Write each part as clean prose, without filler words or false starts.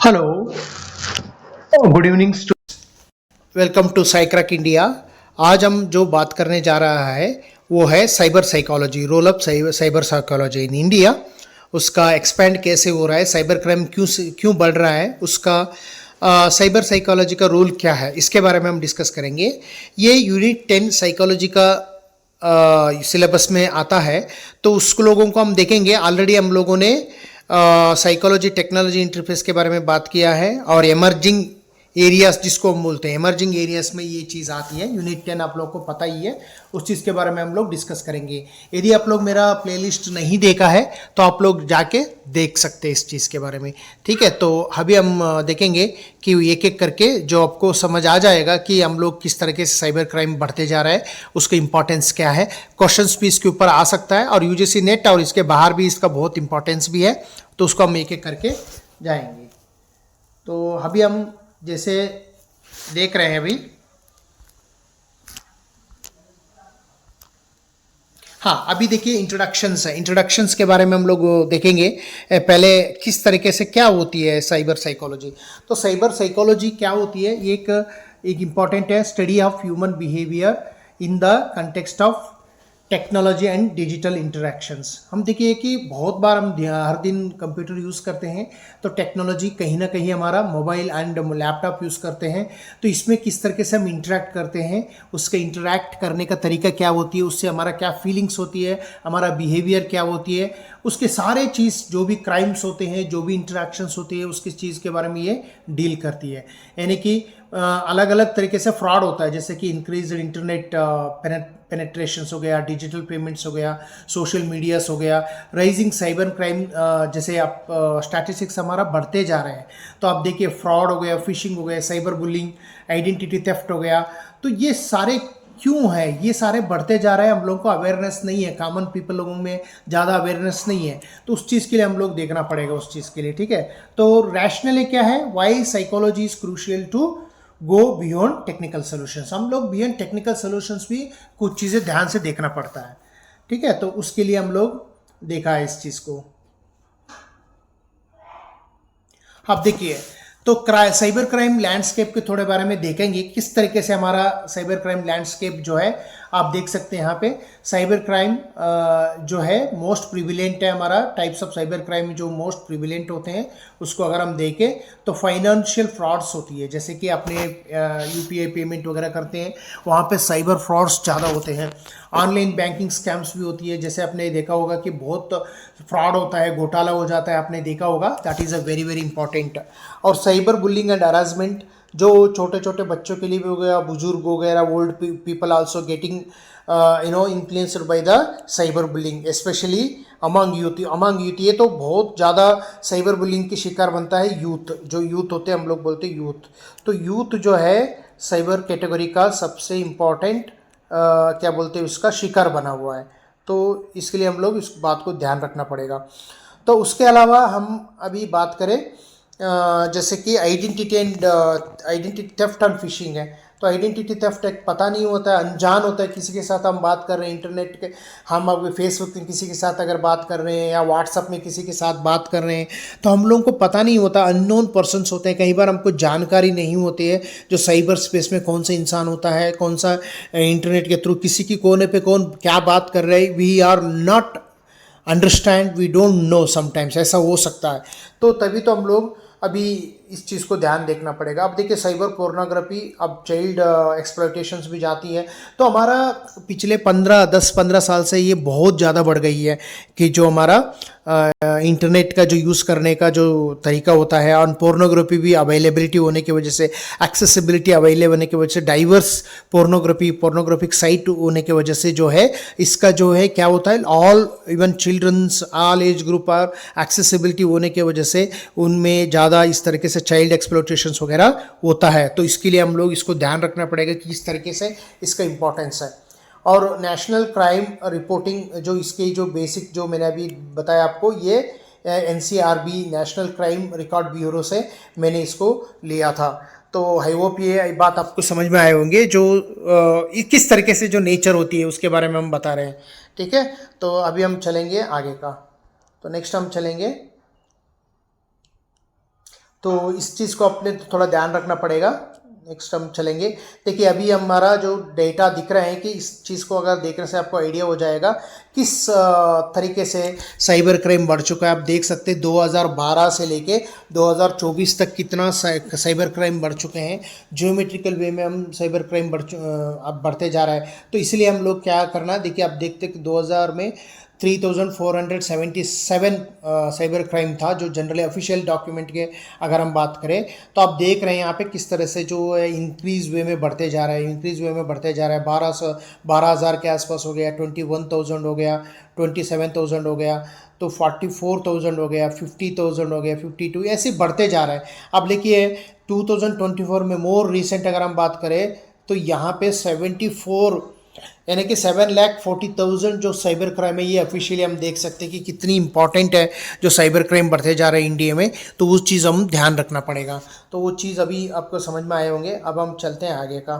Hello, good evening. Welcome to साइक्रैक India. आज हम जो बात करने जा रहा है वो है cyber psychology, roll up cyber psychology in India. उसका एक्सपेंड कैसे हो रहा है, साइबर क्राइम क्यों बढ़ रहा है, उसका साइबर साइकोलॉजी का रोल क्या है, इसके बारे में हम डिस्कस करेंगे। ये यूनिट 10 साइकोलॉजी का सिलेबस में आता है, तो उस लोगों को हम देखेंगे। ऑलरेडी हम लोगों ने साइकोलॉजी टेक्नोलॉजी इंटरफेस के बारे में बात किया है, और एमर्जिंग एरियाज जिसको हम बोलते हैं, एमर्जिंग एरियाज में ये चीज़ आती है। यूनिट 10 आप लोग को पता ही है, उस चीज़ के बारे में हम लोग डिस्कस करेंगे। यदि आप लोग मेरा प्लेलिस्ट नहीं देखा है तो आप लोग जाके देख सकते हैं इस चीज़ के बारे में। ठीक है, तो अभी हम देखेंगे कि एक एक करके जो आपको समझ आ जाएगा कि हम लोग किस तरीके से साइबर क्राइम बढ़ते जा रहा है, उसका इंपॉर्टेंस क्या है। क्वेश्चंस भी इसके ऊपर आ सकता है, और यूजीसी नेट और इसके बाहर भी इसका बहुत इंपॉर्टेंस भी है, तो उसको हम एक एक करके जाएंगे। तो अभी हम जैसे देख रहे हैं अभी, हाँ अभी देखिए इंट्रोडक्शंस है। इंट्रोडक्शंस के बारे में हम लोग देखेंगे। पहले किस तरीके से क्या होती है साइबर साइकोलॉजी। तो साइबर साइकोलॉजी क्या होती है, एक इम्पॉर्टेंट है study of human behaviour in the context of technology and digital interactions. हम देखिए कि बहुत बार हम हर दिन कंप्यूटर यूज़ करते हैं, तो टेक्नोलॉजी कहीं ना कहीं हमारा मोबाइल एंड लैपटॉप यूज़ करते हैं। तो इसमें किस तरीके से हम इंटरेक्ट करते हैं, उसके इंटरेक्ट करने का तरीका क्या होती है, उससे हमारा क्या फीलिंग्स होती है, हमारा बिहेवियर क्या होती है, उसके सारे चीज़ जो भी क्राइम्स होते हैं, जो भी इंटरेक्शंस होती है, उसकी चीज़ के बारे में ये डील करती है। यानी कि अलग अलग तरीके से फ्रॉड होता है, जैसे कि इंक्रीज इंटरनेट पेनेट्रेशन हो गया, डिजिटल पेमेंट्स हो गया, सोशल मीडियास हो गया, राइजिंग साइबर क्राइम। जैसे आप स्टैटिस्टिक्स हमारा बढ़ते जा रहे हैं, तो आप देखिए फ्रॉड हो गया, फिशिंग हो गया, साइबर बुलिंग, आइडेंटिटी थेफ्ट हो गया। तो ये सारे क्यों है, ये सारे बढ़ते जा रहे हैं। हम लोगों को अवेयरनेस नहीं है, कॉमन पीपल लोगों में ज़्यादा अवेयरनेस नहीं है, तो उस चीज़ के लिए हम लोग देखना पड़ेगा उस चीज़ के लिए। ठीक है, तो रैशनली क्या है, why psychology is crucial to go beyond technical solutions. हम लोग बियॉन्ड टेक्निकल सोल्यूशंस भी कुछ चीज़ें ध्यान से देखना पड़ता है। ठीक है, तो उसके लिए हम लोग देखा है इस चीज़ को। अब देखिए, तो साइबर क्राइम लैंडस्केप के थोड़े बारे में देखेंगे, किस तरीके से हमारा साइबर क्राइम लैंडस्केप जो है आप देख सकते हैं यहाँ पे। साइबर क्राइम जो है मोस्ट प्रिविलेंट है, हमारा टाइप्स ऑफ साइबर क्राइम जो मोस्ट प्रिविलेंट होते हैं उसको अगर हम देखें तो फाइनेंशियल फ्रॉड्स होती है। जैसे कि अपने यूपीआई पेमेंट वगैरह करते हैं, वहाँ पे साइबर फ्रॉड्स ज़्यादा होते हैं। ऑनलाइन बैंकिंग स्कैम्स भी होती है, जैसे आपने देखा होगा कि बहुत फ्रॉड होता है, घोटाला हो जाता है, आपने देखा होगा। That is a very very important. और साइबर बुलिंग एंड हरासमेंट, जो छोटे छोटे बच्चों के लिए भी हो गया, बुजुर्ग वगैरह, old people also getting influenced by the cyber bullying, specially among youth. ये तो बहुत ज़्यादा साइबर बुलिंग की शिकार बनता है यूथ। जो यूथ होते हैं, हम लोग बोलते हैं यूथ, तो यूथ जो है साइबर कैटेगरी का सबसे इम्पॉर्टेंट क्या बोलते हैं उसका शिकार बना हुआ है। तो इसके लिए हम लोग इस बात को ध्यान रखना पड़ेगा। तो उसके अलावा हम अभी बात करें जैसे कि आइडेंटिटी थेफ्ट एंड फिशिंग है। तो आइडेंटिटी थेफ्ट एक पता नहीं होता है, अनजान होता है, किसी के साथ हम बात कर रहे हैं इंटरनेट के, हम अब फेसबुक में किसी के साथ अगर बात कर रहे हैं या व्हाट्सअप में किसी के साथ बात कर रहे हैं, तो हम लोगों को पता नहीं होता, अननोन पर्सन्स होते हैं। कई बार हमको जानकारी नहीं होती है जो साइबर स्पेस में कौन सा इंसान होता है, कौन सा इंटरनेट के थ्रू किसी की कोने पे कौन क्या बात कर रहे हैं, we are not understand, we don't know, sometimes ऐसा हो सकता है। तो तभी तो हम लोग अभी इस चीज़ को ध्यान देखना पड़ेगा। अब देखिए साइबर पोर्नोग्राफी, अब चाइल्ड एक्सप्लॉयटेशंस भी जाती है। तो हमारा पिछले 10-15 साल से ये बहुत ज़्यादा बढ़ गई है कि जो हमारा इंटरनेट का जो यूज़ करने का जो तरीका होता है, और पोर्नोग्राफी भी अवेलेबिलिटी होने की वजह से, एक्सेसिबिलिटी अवेलेबल होने की वजह से, डाइवर्स पोर्नोग्राफिक साइट होने की वजह से जो है इसका जो है क्या होता है, all even childrens all age group are accessibility होने की वजह से उनमें ज़्यादा इस तरीके से चाइल्ड एक्सप्लॉयटेशंस वगैरह होता है। तो इसके लिए हम लोग इसको ध्यान रखना पड़ेगा कि इस तरीके से इसका इंपॉर्टेंस है। और नेशनल क्राइम रिपोर्टिंग, जो इसके जो बेसिक जो मैंने अभी बताया आपको, ये NCRB national crime record bureau से मैंने इसको लिया था। तो आई होप ये बात आपको समझ में आए होंगे, जो किस तरीके से जो नेचर होती है उसके बारे में हम बता रहे हैं। ठीक है, तो अभी हम चलेंगे आगे का। तो नेक्स्ट हम चलेंगे तो इस चीज़ को अपने थोड़ा ध्यान रखना पड़ेगा। नेक्स्ट हम चलेंगे। देखिए अभी हमारा जो डेटा दिख रहा है कि इस चीज़ को अगर देखने से आपको आइडिया हो जाएगा किस तरीके से साइबर क्राइम बढ़ चुका है। आप देख सकते हैं 2012 से लेके 2024 तक कितना साइबर क्राइम बढ़ चुके हैं। जियोमेट्रिकल वे में हम साइबर क्राइम अब बढ़ते जा रहा है। तो इसलिए हम लोग क्या करना, देखिए आप देखते कि 2000 में 3477 साइबर क्राइम था, जो जनरली ऑफिशियल डॉक्यूमेंट के अगर हम बात करें। तो आप देख रहे हैं यहाँ पे किस तरह से जो इंक्रीज वे में बढ़ते जा रहा है, इंक्रीज वे में बढ़ते जा रहा है। 12,000 के आसपास हो गया, 21,000 हो गया, 27,000 हो गया, तो 44,000 हो गया, 50,000 हो गया, 52, ऐसे बढ़ते जा रहा है। अब देखिए 2024 में मोर रिसेंट अगर हम बात करें तो यहाँ पे 74 यानी कि 7,40,000 जो साइबर क्राइम है, ये ऑफिशियली हम देख सकते हैं कि कितनी इंपॉर्टेंट है जो साइबर क्राइम बढ़ते जा रहे हैं इंडिया में। तो उस चीज़ हम ध्यान रखना पड़ेगा। तो वो चीज़ अभी आपको समझ में आए होंगे। अब हम चलते हैं आगे का।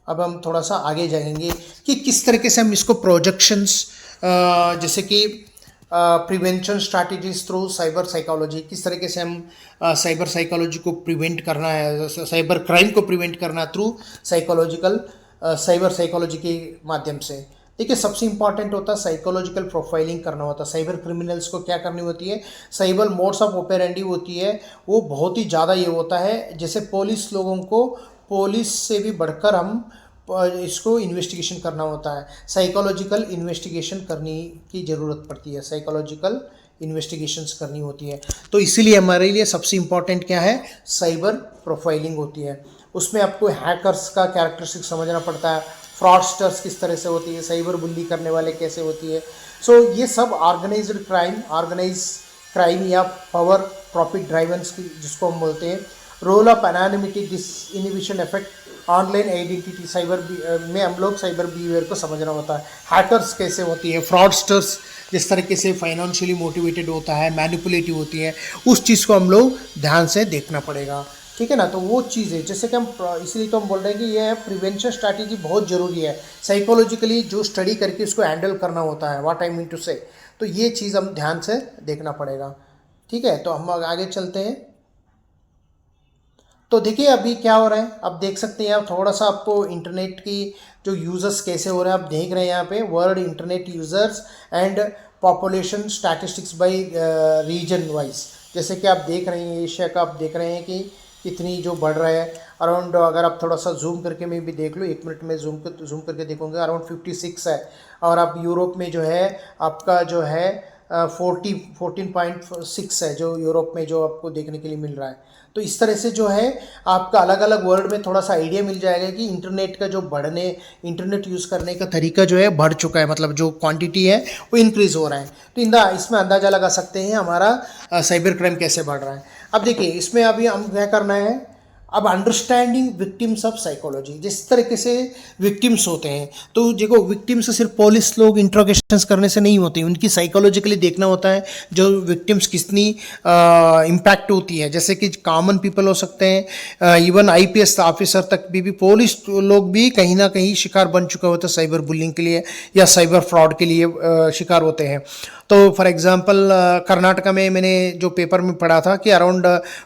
अब हम थोड़ा सा आगे जाएंगे कि किस तरीके से हम इसको प्रोजेक्शंस, जैसे कि prevention strategies through cyber psychology, किस तरीके से हम साइबर साइकोलॉजी को प्रिवेंट करना है, साइबर क्राइम को प्रिवेंट करना है थ्रू साइबर साइकोलॉजी के माध्यम से। देखिए सबसे इंपॉर्टेंट होता है साइकोलॉजिकल प्रोफाइलिंग करना होता है। साइबर क्रिमिनल्स को क्या करनी होती है, साइबर मोड्स ऑफ ऑपरेंडी होती है, वो बहुत ही ज़्यादा ये होता है। जैसे पुलिस लोगों को पुलिस से भी बढ़कर हम इसको इन्वेस्टिगेशन करना होता है। साइकोलॉजिकल इन्वेस्टिगेशन करने की ज़रूरत पड़ती है, साइकोलॉजिकल इन्वेस्टिगेशंस करनी होती है। तो इसीलिए हमारे लिए सबसे इम्पॉर्टेंट क्या है, साइबर प्रोफाइलिंग होती है। उसमें आपको हैकर्स का कैरेक्टरिस्टिक समझना पड़ता है, फ्रॉडस्टर्स किस तरह से होती है, साइबर बुल्ली करने वाले कैसे होती है। सो ये सब ऑर्गेनाइज्ड क्राइम या पावर प्रॉफिट ड्राइवर्स की जिसको हम बोलते हैं। Role of anonymity disinhibition effect online identity, cyber में हम लोग साइबर बिहेवियर को समझना होता है। हैकर्स कैसे होती है, फ्रॉडस्टर्स जिस तरीके से फाइनेंशियली मोटिवेटेड होता है, मैनिपुलेटिव होती है, उस चीज़ को हम लोग ध्यान से देखना पड़ेगा। ठीक है ना। तो वो चीज़ है जैसे कि हम, इसलिए तो हम बोल रहे हैं कि ये प्रिवेंशन स्ट्रैटेजी बहुत ज़रूरी है। साइकोलॉजिकली जो स्टडी करके उसको हैंडल करना होता है, व्हाट आई मीन टू से, तो ये चीज़ हम ध्यान से देखना पड़ेगा। ठीक है, तो हम आगे चलते हैं। तो देखिए अभी क्या हो रहा है, आप देख सकते हैं। आप थोड़ा सा आपको इंटरनेट की जो यूज़र्स कैसे हो रहे हैं आप देख रहे हैं यहाँ पे, world internet users and population statistics by region wise. जैसे कि आप देख रहे हैं एशिया का, आप देख रहे हैं कि कितनी जो बढ़ रहा है अराउंड, अगर आप थोड़ा सा जूम करके मैं भी देख लो, 1 मिनट में जूम करके देखूंगा, अराउंड 56 है। और आप यूरोप में जो है आपका जो है 14.6 है, जो यूरोप में जो आपको देखने के लिए मिल रहा है। तो इस तरह से जो है आपका अलग अलग वर्ल्ड में थोड़ा सा आइडिया मिल जाएगा कि इंटरनेट का जो इंटरनेट यूज़ करने का तरीका जो है बढ़ चुका है, मतलब जो क्वांटिटी है वो इंक्रीज़ हो रहा है। तो इसमें अंदाज़ा लगा सकते हैं हमारा साइबर क्राइम कैसे बढ़ रहा है। अब देखिए इसमें अभी हम क्या करना है, अब अंडरस्टैंडिंग विक्टिम्स ऑफ साइकोलॉजी, जिस तरीके से विक्टिम्स होते हैं। तो देखो विक्टिम्स सिर्फ पुलिस लोग इंट्रोगेशंस करने से नहीं होती, उनकी साइकोलॉजिकली देखना होता है जो विक्टिम्स कितनी इम्पैक्ट होती है। जैसे कि कॉमन पीपल हो सकते हैं, इवन आईपीएस ऑफिसर तक भी पुलिस लोग भी कहीं ना कहीं शिकार बन चुका होता है साइबर बुलिंग के लिए या साइबर फ्रॉड के लिए शिकार होते हैं। तो फॉर एग्जांपल कर्नाटका में मैंने जो पेपर में पढ़ा था कि अराउंड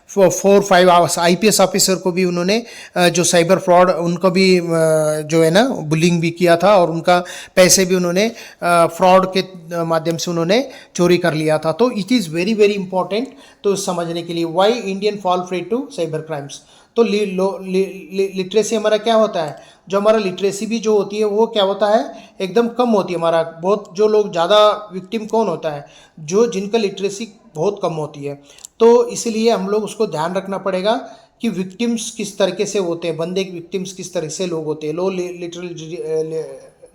4-5 आईपीएस ऑफिसर को भी उन्होंने जो साइबर फ्रॉड, उनको भी जो है ना बुलिंग भी किया था और उनका पैसे भी उन्होंने फ्रॉड के माध्यम से उन्होंने चोरी कर लिया था। तो it is very very important तो समझने के लिए why Indian fall prey to cyber crimes. तो लिटरेसी हमारा क्या होता है, जो हमारा लिटरेसी भी जो होती है वो क्या होता है, एकदम कम होती है। हमारा बहुत जो लोग ज़्यादा विक्टिम कौन होता है, जो जिनका लिटरेसी बहुत कम होती है। तो इसलिए हम लोग उसको ध्यान रखना पड़ेगा कि विक्टिम्स किस तरीके से होते हैं, बंदे विक्टिम्स किस तरह से लोग होते हैं। लो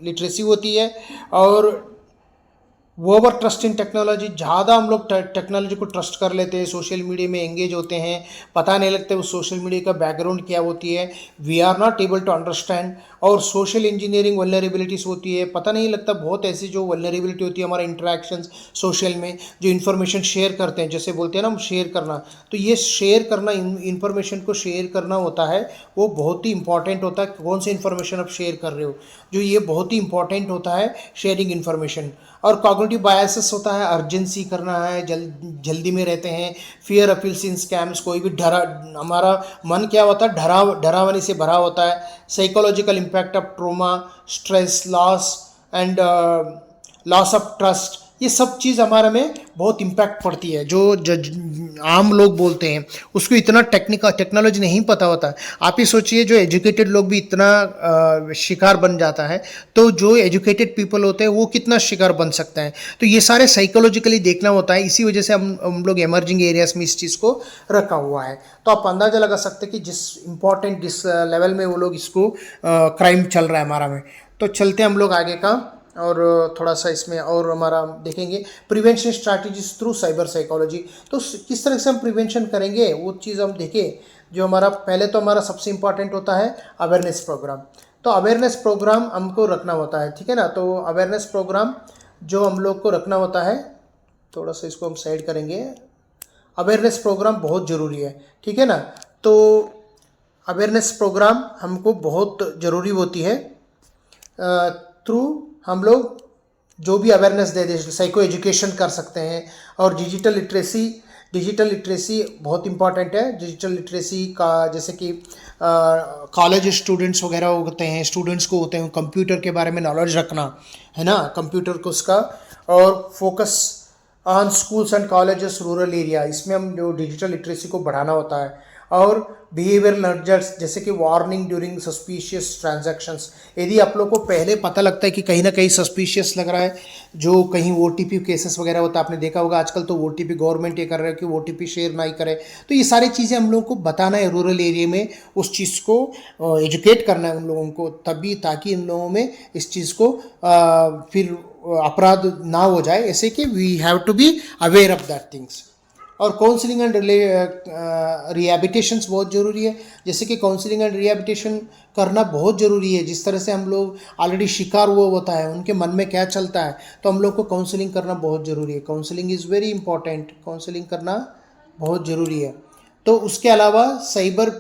लिटरेसी होती है और ओवर ट्रस्ट इन टेक्नोलॉजी, ज़्यादा हम लोग टेक्नोलॉजी को ट्रस्ट कर लेते हैं, सोशल मीडिया में एंगेज होते हैं, पता नहीं लगता उस सोशल मीडिया का बैकग्राउंड क्या होती है, we are not able to understand. और सोशल इंजीनियरिंग वल्नरेबिलिटीज़ होती है, पता नहीं लगता बहुत ऐसी जो वल्नरेबिलिटी होती है हमारे इंटरेक्शंस सोशल में, जो इन्फॉर्मेशन शेयर करते हैं, जैसे बोलते हैं ना हम शेयर करना, तो ये शेयर करना, इन्फॉर्मेशन को शेयर करना होता है, वो बहुत ही इंपॉर्टेंट होता है। कौन सी इन्फॉर्मेशन आप शेयर कर रहे हो, जो ये बहुत ही इंपॉर्टेंट होता है शेयरिंग इन्फॉर्मेशन। और कॉग्निटिव बायसेस होता है, अर्जेंसी करना है, जल्दी में रहते हैं, फियर अपील्स इन स्कैम्स, कोई भी हमारा मन क्या होता है, डरावनी से भरा होता है, psychological impact of trauma, stress, loss and loss of trust, ये सब चीज़ हमारे में बहुत इम्पैक्ट पड़ती है। जो आम लोग बोलते हैं उसको इतना टेक्नोलॉजी नहीं पता होता। आप ही सोचिए, जो एजुकेटेड लोग भी इतना शिकार बन जाता है, तो जो एजुकेटेड पीपल होते हैं वो कितना शिकार बन सकते हैं। तो ये सारे साइकोलॉजिकली देखना होता है, इसी वजह से हम लोग एमर्जिंग एरियाज में इस चीज़ को रखा हुआ है। तो आप अंदाज़ा लगा सकते हैं कि जिस लेवल में वो लोग इसको क्राइम चल रहा है हमारा में। तो चलते हैं हम लोग आगे का, और थोड़ा सा इसमें और हमारा देखेंगे prevention strategies through cyber psychology. तो किस तरह से हम प्रिवेंशन करेंगे वो चीज़ हम देखें। जो हमारा पहले तो हमारा सबसे इम्पॉर्टेंट होता है अवेयरनेस प्रोग्राम। तो अवेयरनेस प्रोग्राम हमको रखना होता है, ठीक है ना। तो अवेयरनेस प्रोग्राम जो हम लोग को रखना होता है, थोड़ा सा इसको हम साइड करेंगे। अवेयरनेस प्रोग्राम बहुत ज़रूरी है, ठीक है ना। तो अवेयरनेस प्रोग्राम हमको बहुत ज़रूरी होती है। थ्रू हम लोग जो भी अवेयरनेस दे साइको एजुकेशन कर सकते हैं। और डिजिटल लिटरेसी बहुत इंपॉर्टेंट है। डिजिटल लिटरेसी का जैसे कि कॉलेज स्टूडेंट्स वगैरह होते हैं, स्टूडेंट्स को होते हैं कंप्यूटर के बारे में नॉलेज रखना, है ना, कंप्यूटर को उसका। और focus on schools and colleges rural area, इसमें हम जो डिजिटल लिटरेसी को बढ़ाना होता है। और बिहेवियर नर्जर्स, जैसे कि वार्निंग ड्यूरिंग सस्पिशियस ट्रांजैक्शंस। यदि आप लोग को पहले पता लगता है कि कहीं ना कहीं सस्पिशियस लग रहा है, जो कहीं OTP केसेस वगैरह होता है, आपने देखा होगा आजकल तो OTP गवर्नमेंट ये कर रहा है कि OTP शेयर ना ही करे। तो ये सारी चीज़ें हम लोगों को बताना है रूरल एरिया में, उस चीज़ को एजुकेट करना है उन लोगों को, तभी ताकि इन लोगों में इस चीज़ को फिर अपराध ना हो जाए। ऐसे कि we have to be aware of that things. और काउंसलिंग एंड रिहैबिलिटेशंस बहुत ज़रूरी है। जैसे कि काउंसलिंग एंड रिहैबिलिटेशन करना बहुत ज़रूरी है। जिस तरह से हम लोग ऑलरेडी शिकार हुआ होता है, उनके मन में क्या चलता है, तो हम लोग को काउंसलिंग करना बहुत ज़रूरी है। Counselling is very important, counselling करना बहुत ज़रूरी है। तो उसके अलावा साइबर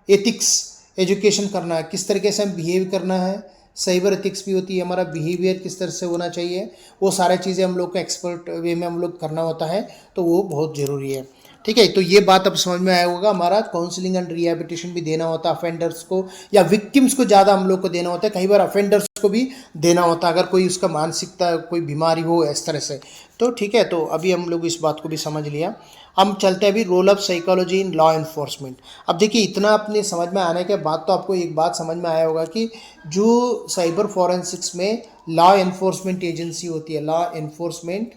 एथिक्स एजुकेशन करना है, किस तरीके से हम बिहेव करना है। साइबर एथिक्स भी होती है, हमारा बिहेवियर किस तरह से होना चाहिए, वो सारे चीज़ें हम लोग को एक्सपर्ट वे में हम लोग करना होता है। तो वो बहुत ज़रूरी है, ठीक है। तो ये बात अब समझ में आया होगा। हमारा काउंसलिंग एंड रिहैबिलिटेशन भी देना होता है अफेंडर्स को, या विक्टिम्स को ज़्यादा हम लोग को देना होता है। कई बार अफेंडर्स को भी देना होता है, अगर कोई उसका मानसिकता कोई बीमारी हो इस तरह से। तो ठीक है, तो अभी हम लोग इस बात को भी समझ लिया। हम चलते हैं अभी role of psychology in law enforcement. अब देखिए, इतना अपने समझ में आने के बाद तो आपको एक बात समझ में आया होगा कि जो साइबर फॉरेंसिक्स में लॉ एनफोर्समेंट एजेंसी होती है, लॉ एनफोर्समेंट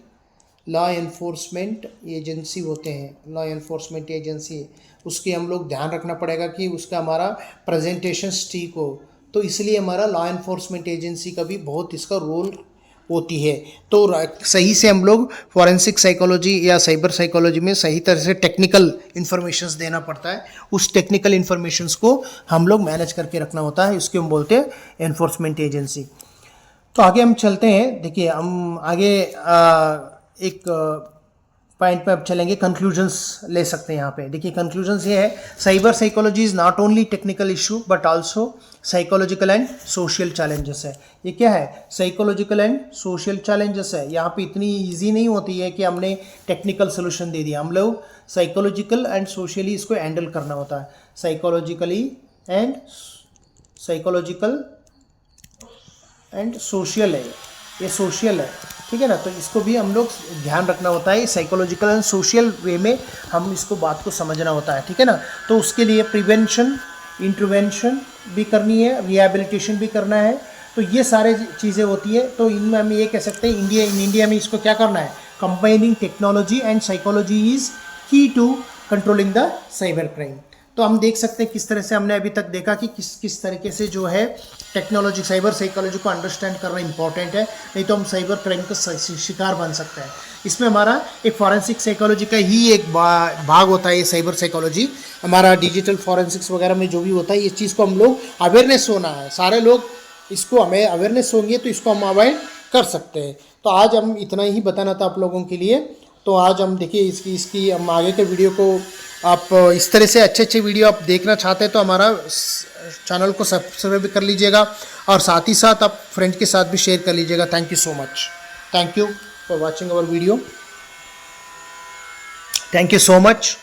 एजेंसी होते हैं, लॉ एनफोर्समेंट एजेंसी, उसकी हम लोग ध्यान रखना पड़ेगा कि उसका हमारा प्रेजेंटेशन ठीक हो। तो इसलिए हमारा लॉ एनफोर्समेंट एजेंसी का भी बहुत इसका रोल होती है। तो सही से हम लोग फॉरेंसिक साइकोलॉजी या साइबर साइकोलॉजी में सही तरह से टेक्निकल इन्फॉर्मेशंस देना पड़ता है। उस टेक्निकल इन्फॉर्मेशंस को हम लोग मैनेज करके रखना होता है, इसको हम बोलते हैं एनफोर्समेंट एजेंसी। तो आगे हम चलते हैं। देखिए, हम आगे एक पॉइंट पे अब चलेंगे, कंक्लूजन्स ले सकते हैं यहाँ पे। देखिए, कंक्लूजन्स ये है, cyber psychology is not only technical issue but also psychological and social challenges है। ये क्या है? साइकोलॉजिकल एंड सोशल चैलेंजेस है। यहाँ पे इतनी इजी नहीं होती है कि हमने टेक्निकल सोल्यूशन दे दिया, हम लोग साइकोलॉजिकल एंड सोशली इसको हैंडल करना होता है। साइकोलॉजिकल एंड सोशल है, ये सोशल है, ठीक है ना। तो इसको भी हम लोग ध्यान रखना होता है, साइकोलॉजिकल एंड सोशल वे में हम इसको बात को समझना होता है, ठीक है ना। तो उसके लिए प्रिवेंशन, इंटरवेंशन भी करनी है, रिहैबिलिटेशन भी करना है। तो ये सारे चीज़ें होती है। तो इनमें हम ये कह सकते हैं, इंडिया में इसको क्या करना है, combining technology and psychology is key to controlling the cyber crime. तो हम देख सकते हैं किस तरह से हमने अभी तक देखा कि किस तरीके से जो है टेक्नोलॉजी, साइबर साइकोलॉजी को अंडरस्टैंड करना इंपॉर्टेंट है, नहीं तो हम साइबर क्राइम का शिकार बन सकते हैं। इसमें हमारा एक फॉरेंसिक साइकोलॉजी का ही एक भाग होता है, ये साइबर साइकोलॉजी। हमारा डिजिटल फॉरेंसिक्स वगैरह में जो भी होता है, इस चीज़ को हम लोग अवेयरनेस होना है, सारे लोग इसको हमें अवेयरनेस होंगे तो इसको हम अवॉइड कर सकते हैं। तो आज हम इतना ही बताना था आप लोगों के लिए। तो आज हम देखिए इसकी हम आगे के वीडियो को, आप इस तरह से अच्छे वीडियो आप देखना चाहते हैं तो हमारा चैनल को सब्सक्राइब भी कर लीजिएगा, और साथ ही साथ आप फ्रेंड के साथ भी शेयर कर लीजिएगा। Thank you so much, thank you. for watching our video. Thank you so much.